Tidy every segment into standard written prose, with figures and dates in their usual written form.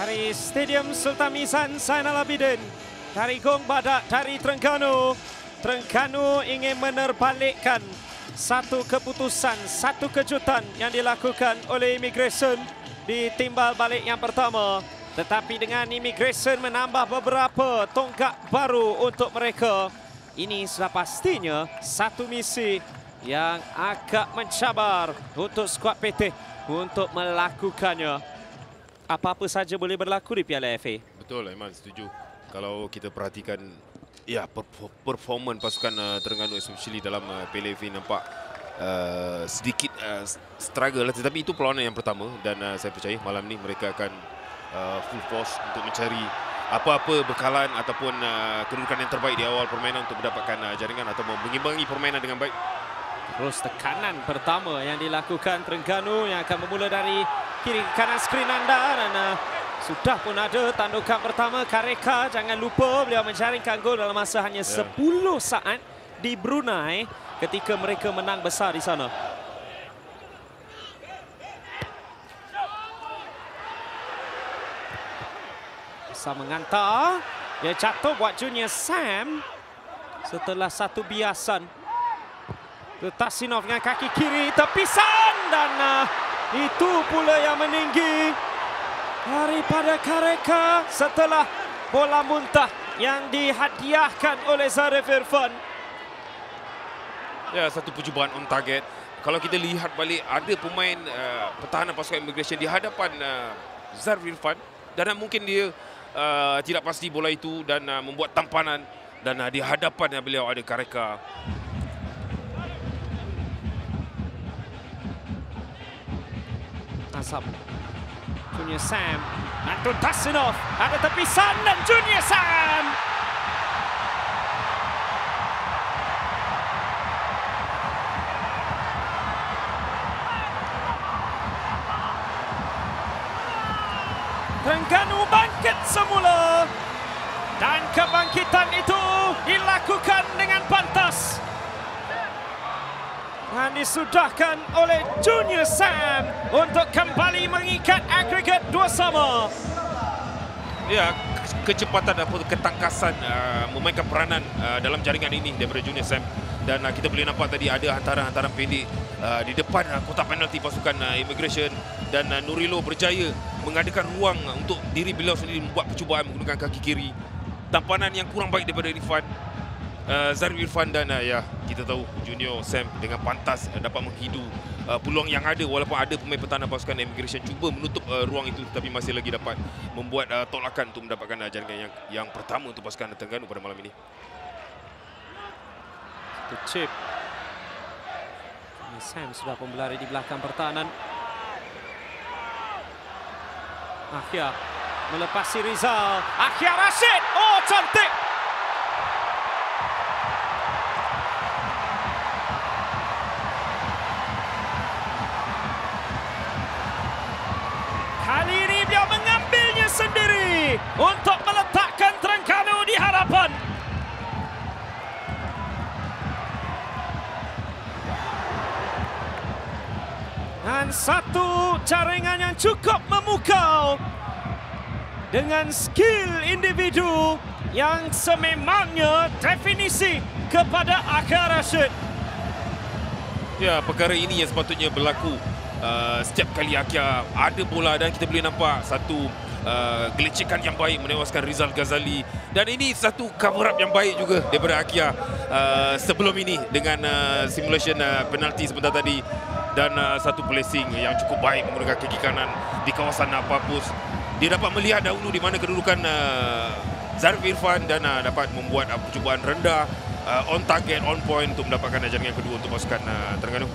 Dari Stadium Sultan Mizan Zainal Abidin, dari Gong Badak dari Terengganu. Terengganu ingin menerbalikkan satu keputusan, satu kejutan yang dilakukan oleh Immigration di timbal balik yang pertama. Tetapi dengan Immigration menambah beberapa tonggak baru untuk mereka, ini sudah pastinya satu misi yang agak mencabar untuk skuad PT untuk melakukannya. Apa-apa saja boleh berlaku di Piala FA. Betul, Aiman, setuju. Kalau kita perhatikan ya performan pasukan Terengganu especially dalam Piala FA nampak sedikit struggle, tetapi itu perlawanan yang pertama dan saya percaya malam ni mereka akan full force untuk mencari apa-apa bekalan ataupun kedudukan yang terbaik di awal permainan untuk mendapatkan jaringan atau mengimbangi permainan dengan baik. Terus tekanan pertama yang dilakukan Terengganu yang akan bermula dari kiri kanan skrin anda dan sudah pun ada tandukan pertama Kareka. Jangan lupa beliau menjaringkan gol dalam masa hanya 10 saat di Brunei ketika mereka menang besar di sana. Bisa mengantar, dia jatuh buat Junior Sam setelah satu biasan. Tasinov dengan kaki kiri, tepisan dan itu pula yang meninggi daripada Kareka setelah bola muntah yang dihadiahkan oleh Zarif Irfan. Ya, satu percubaan on target. Kalau kita lihat balik, ada pemain pertahanan pasukan Immigration di hadapan Zarif Irfan dan mungkin dia tidak pasti bola itu dan membuat tampanan dan di hadapan beliau ada Kareka. Azab, Junior Sam, Anton Tasinov, ada tepisan dan Junior Sam. Terengganu bangkit semula dan kebangkitan itu dilakukan dengan pantas. Dan disudahkan oleh Junior Sam untuk kembali mengikat agregat 2-2. Ya, kecepatan ataupun ketangkasan memainkan peranan dalam jaringan ini daripada Junior Sam. Dan kita boleh nampak tadi ada hantaran-hantaran pendek di depan kotak penalti pasukan Immigration. Dan Nurilo berjaya mengadakan ruang untuk diri beliau sendiri membuat percubaan menggunakan kaki kiri. Tampanan yang kurang baik daripada Irfan. Zarif Irfan dan ya kita tahu Junior Sam dengan pantas dapat menghidu peluang yang ada walaupun ada pemain pertahanan pasukan Immigration cuba menutup ruang itu tapi masih lagi dapat membuat tolakan untuk mendapatkan jaringan yang pertama untuk pasukan Terengganu pada malam ini. Satu chip. Sam sudah pun berlari di belakang pertahanan. Akhir melepasi Rizal. Akhir Rashid. Oh, cantik. Kali ini dia mengambilnya sendiri untuk meletakkan Terengganu di hadapan. Dan satu jaringan yang cukup memukau dengan skill individu yang sememangnya definisi kepada Akhir Rashid. Ya, perkara ini yang sepatutnya berlaku setiap kali Akia ada bola dan kita boleh nampak satu gelecekan yang baik menewaskan Rizal Ghazali dan ini satu cover up yang baik juga daripada Akia sebelum ini dengan simulation penalti sebentar tadi dan satu placing yang cukup baik menggunakan kaki kanan di kawasan Papus. Dia dapat melihat dahulu di mana kedudukan Zarif Irfan dan dapat membuat percubaan rendah on target, on point untuk mendapatkan jaringan kedua untuk pasukan Terengganu.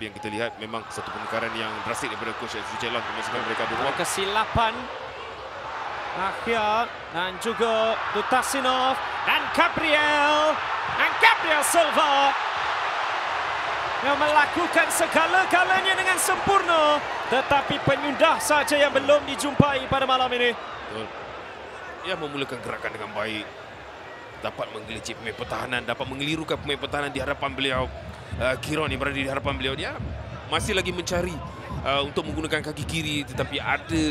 Yang kita lihat memang satu pemekaran yang drastik daripada coach Sucelan untuk memastikan mereka berruang. Kesilapan Akhir dan juga Tasinov dan Gabriel Silva yang melakukan segala-galanya dengan sempurna tetapi penyudah saja yang belum dijumpai pada malam ini. Betul. Ia memulakan gerakan dengan baik, dapat menggelicik pemain pertahanan, dapat mengelirukan pemain pertahanan di hadapan beliau. Kiron yang berada di hadapan beliau, dia masih lagi mencari untuk menggunakan kaki kiri, tetapi ada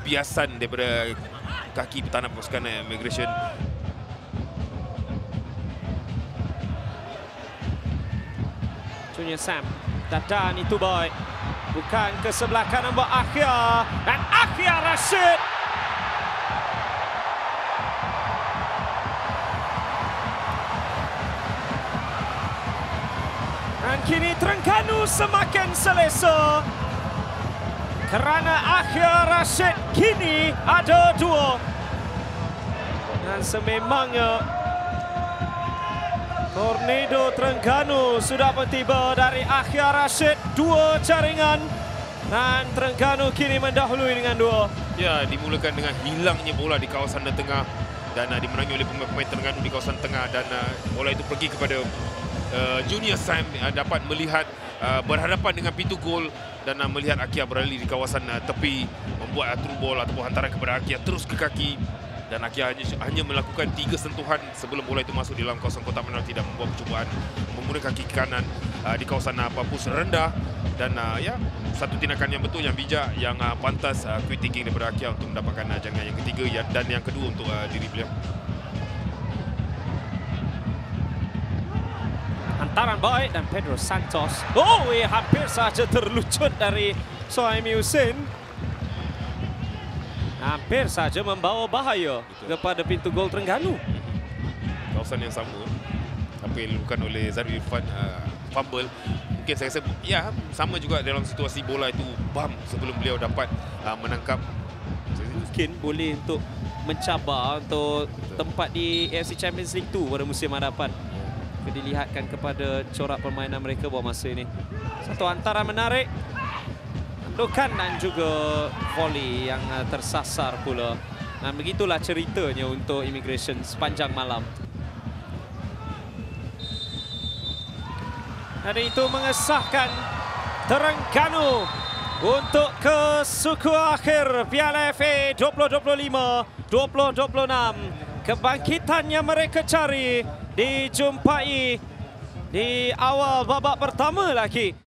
biasan daripada kaki petanam pasukan Immigration. Junior Sam, Dadan itu boy. Bukan ke sebelah kanan buat Akhia. Dan Akhia Rashid. Dan kini Terengganu semakin selesa. Kerana Akhia Rashid kini ada 2. Dan sememangnya Tornado Terengganu sudah bertiba dari Akhia Rashid, 2 jaringan. Dan Terengganu kini mendahului dengan 2. Ya, dimulakan dengan hilangnya bola di kawasan tengah dan dimenangi oleh pemain Terengganu di kawasan tengah, dan bola itu pergi kepada Junior Sam, dapat melihat berhadapan dengan pintu gol dan melihat Akhia berlari di kawasan tepi, membuat through ball ataupun hantaran kepada Akhia terus ke kaki. Dan Akhia hanya melakukan 3 sentuhan sebelum bola itu masuk di dalam kawasan kotak penalti dan membuat percubaan menggunakan kaki kanan di kawasan papus rendah. Dan ya, satu tindakan yang betul, yang bijak, yang pantas quick thinking daripada Akhia untuk mendapatkan jaringan yang ketiga dan yang kedua untuk diri beliau. Hantaran baik dan Pedro Santos. Oh, hampir saja terlucut dari Suhaimi Husin. Hampir saja membawa bahaya kepada pintu gol Terengganu. Kawasan yang sama, apa yang dilakukan oleh Zarwi Irfan, fumble. Mungkin saya rasa, ya, sama juga dalam situasi bola itu bam sebelum beliau dapat menangkap. Mungkin boleh untuk mencabar untuk tempat di AFC Champions League 2 pada musim hadapan. Dilihatkan kepada corak permainan mereka buat masa ini. Satu hantaran menarik. Dukan dan juga volley yang tersasar pula. Dan begitulah ceritanya untuk Immigration sepanjang malam. Dan itu mengesahkan Terengganu untuk ke suku akhir Piala FA 2025-2026. Kebangkitan yang mereka cari dijumpai di awal babak pertama lagi.